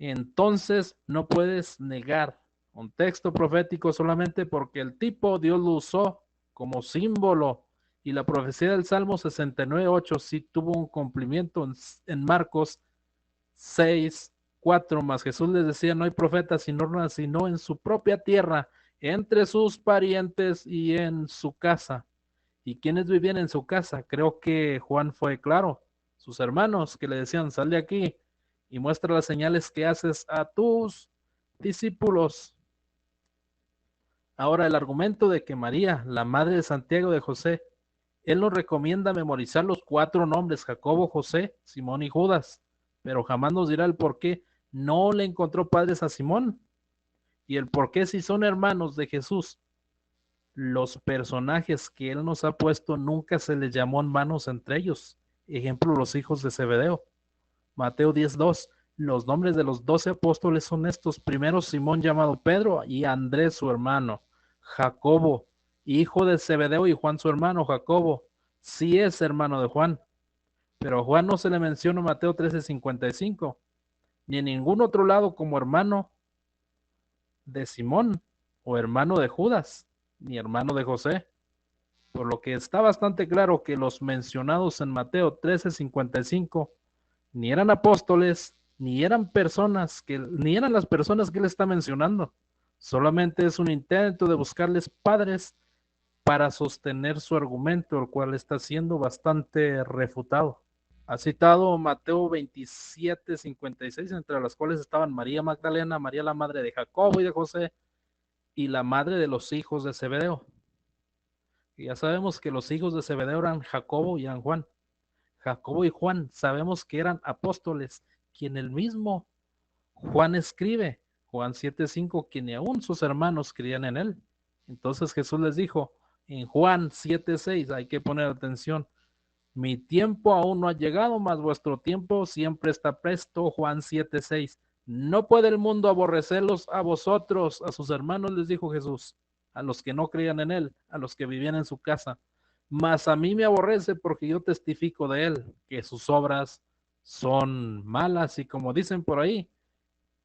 Entonces no puedes negar un texto profético solamente porque el tipo Dios lo usó como símbolo, y la profecía del Salmo 69:8 sí tuvo un cumplimiento en Marcos 6:4, más Jesús les decía, no hay profeta sino en su propia tierra, entre sus parientes y en su casa. ¿Y quiénes vivían en su casa? Creo que Juan fue claro, sus hermanos que le decían, sal de aquí y muestra las señales que haces a tus discípulos. Ahora, el argumento de que María, la madre de Santiago de José, él nos recomienda memorizar los 4 nombres, Jacobo, José, Simón y Judas, pero jamás nos dirá el por qué no le encontró padres a Simón, y el por qué, si son hermanos de Jesús, los personajes que él nos ha puesto nunca se les llamó hermanos entre ellos. Ejemplo, los hijos de Zebedeo. Mateo 10:2. Los nombres de los 12 apóstoles son estos. Primero, Simón llamado Pedro, y Andrés su hermano. Jacobo, hijo de Zebedeo, y Juan su hermano. Jacobo sí es hermano de Juan, pero a Juan no se le menciona en Mateo 13:55, ni en ningún otro lado como hermano de Simón, o hermano de Judas, ni hermano de José. Por lo que está bastante claro que los mencionados en Mateo 13:55 ni eran apóstoles, ni eran ni eran las personas que él está mencionando. Solamente es un intento de buscarles padres para sostener su argumento, el cual está siendo bastante refutado. Ha citado Mateo 27:56, entre las cuales estaban María Magdalena, María la madre de Jacobo y de José, y la madre de los hijos de Zebedeo. Y ya sabemos que los hijos de Zebedeo eran Jacobo y eran Juan. Jacobo y Juan sabemos que eran apóstoles, quien el mismo Juan escribe, Juan 7:5, quien aún sus hermanos creían en él. Entonces Jesús les dijo en Juan 7:6, hay que poner atención, mi tiempo aún no ha llegado, mas vuestro tiempo siempre está presto. Juan 7:6, no puede el mundo aborrecerlos a vosotros, a sus hermanos les dijo Jesús, a los que no creían en él, a los que vivían en su casa, mas a mí me aborrece porque yo testifico de él, que sus obras son malas. Y como dicen por ahí,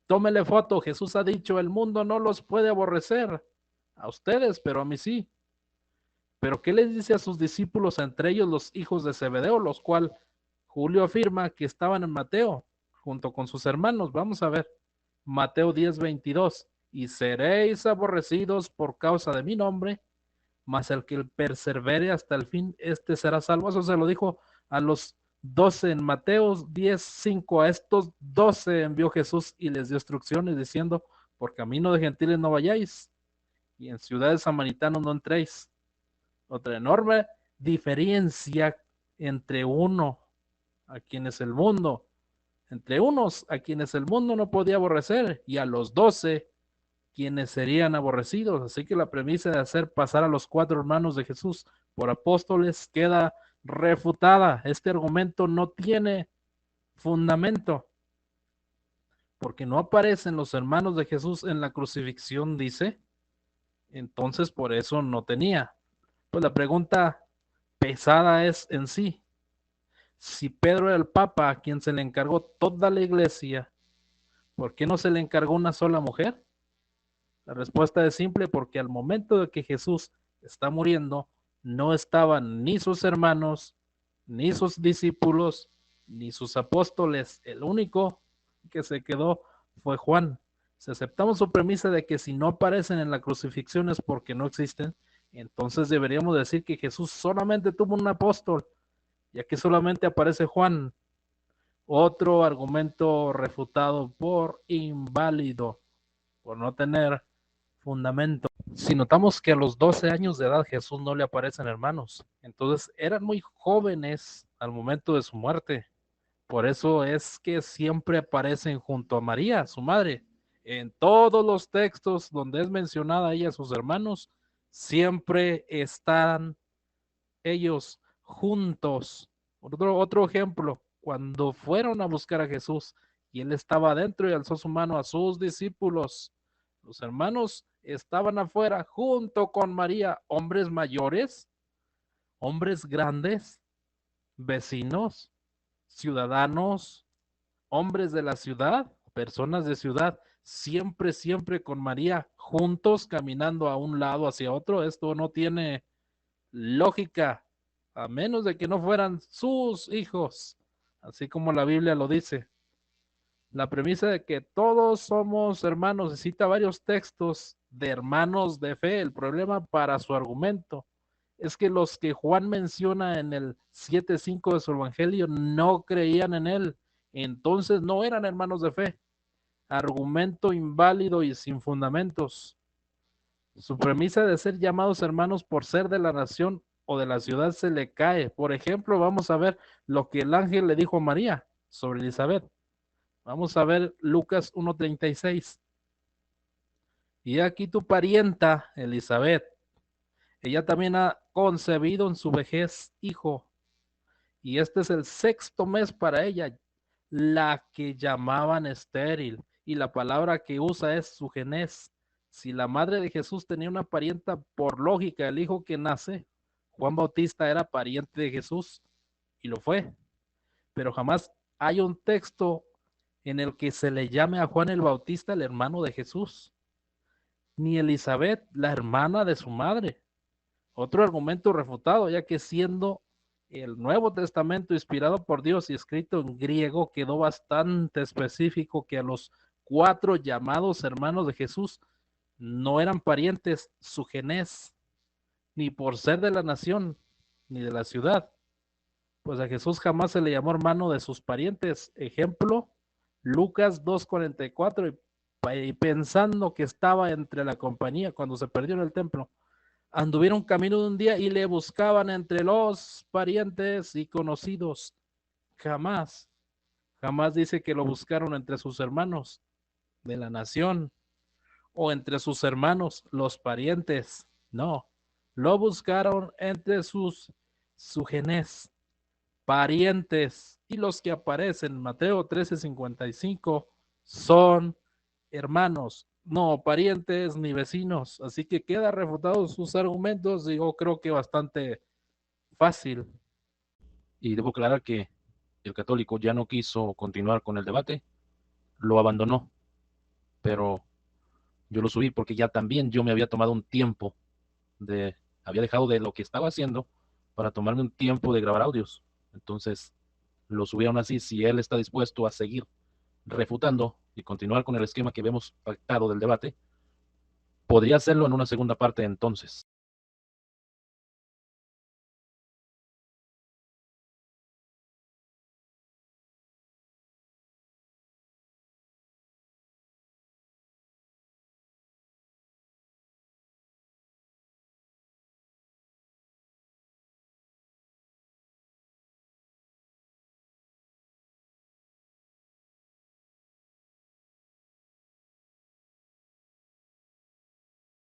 tómele foto, Jesús ha dicho, el mundo no los puede aborrecer a ustedes, pero a mí sí. Pero ¿qué les dice a sus discípulos, entre ellos los hijos de Zebedeo, los cuales Julio afirma que estaban en Mateo, junto con sus hermanos? Vamos a ver. Mateo 10:22, y seréis aborrecidos por causa de mi nombre, mas el que persevere hasta el fin, este será salvo. Eso se lo dijo a los 12 en Mateo 10:5. A estos 12 envió Jesús y les dio instrucciones diciendo, por camino de gentiles no vayáis, y en ciudades samaritanos no entréis. Otra enorme diferencia entre uno a quienes el mundo, entre unos a quienes el mundo no podía aborrecer, y a los 12 quienes serían aborrecidos. Así que la premisa de hacer pasar a los 4 hermanos de Jesús por apóstoles queda refutada. Este argumento no tiene fundamento, porque no aparecen los hermanos de Jesús en la crucifixión, dice. Entonces por eso no tenía. Pues la pregunta pesada es en sí, si Pedro era el Papa a quien se le encargó toda la iglesia, ¿por qué no se le encargó una sola mujer? La respuesta es simple, porque al momento de que Jesús está muriendo, no estaban ni sus hermanos, ni sus discípulos, ni sus apóstoles. El único que se quedó fue Juan. Si aceptamos su premisa de que si no aparecen en la crucifixión es porque no existen, entonces deberíamos decir que Jesús solamente tuvo un apóstol, ya que solamente aparece Juan. Otro argumento refutado por inválido, por no tener fundamento. Si notamos que a los 12 años de edad Jesús no le aparecen hermanos, entonces eran muy jóvenes al momento de su muerte. Por eso es que siempre aparecen junto a María, su madre. En todos los textos donde es mencionada ella, sus hermanos, siempre están ellos juntos. Otro ejemplo, cuando fueron a buscar a Jesús y él estaba adentro y alzó su mano a sus discípulos, los hermanos estaban afuera junto con María, hombres mayores, hombres grandes, vecinos, ciudadanos, hombres de la ciudad, personas de ciudad, siempre, siempre con María, juntos caminando a un lado hacia otro. Esto no tiene lógica, a menos de que no fueran sus hijos, así como la Biblia lo dice. La premisa de que todos somos hermanos, cita varios textos de hermanos de fe. El problema para su argumento es que los que Juan menciona en el 7:5 de su evangelio no creían en él, entonces no eran hermanos de fe. Argumento inválido y sin fundamentos. Su premisa de ser llamados hermanos por ser de la nación o de la ciudad se le cae. Por ejemplo, vamos a ver lo que el ángel le dijo a María sobre Elizabeth. Vamos a ver Lucas 1:36. Y aquí tu parienta, Elizabeth, ella también ha concebido en su vejez hijo, y este es el 6º mes para ella, la que llamaban estéril, y la palabra que usa es sugenés. Si la madre de Jesús tenía una parienta, por lógica, el hijo que nace, Juan Bautista era pariente de Jesús, y lo fue, pero jamás hay un texto en el que se le llame a Juan el Bautista el hermano de Jesús, ni Elizabeth la hermana de su madre. Otro argumento refutado, ya que siendo el Nuevo Testamento inspirado por Dios y escrito en griego, quedó bastante específico que a los 4 llamados hermanos de Jesús no eran parientes sugenés, ni por ser de la nación, ni de la ciudad. Pues a Jesús jamás se le llamó hermano de sus parientes. Ejemplo, Lucas 2:44, y pensando que estaba entre la compañía cuando se perdió en el templo, anduvieron camino de un día y le buscaban entre los parientes y conocidos. Jamás, jamás dice que lo buscaron entre sus hermanos de la nación o entre sus hermanos, los parientes. No, lo buscaron entre sus sugenés, parientes, y los que aparecen en Mateo 13:55 son hermanos, no parientes ni vecinos. Así que queda refutado sus argumentos y yo creo que bastante fácil. Y debo aclarar que el católico ya no quiso continuar con el debate, lo abandonó, pero yo lo subí porque ya también yo me había tomado un tiempo había dejado de lo que estaba haciendo para tomarme un tiempo de grabar audios. Entonces lo subí aún así. Si él está dispuesto a seguir refutando, y continuar con el esquema que vemos pactado del debate, podría hacerlo en una segunda parte entonces.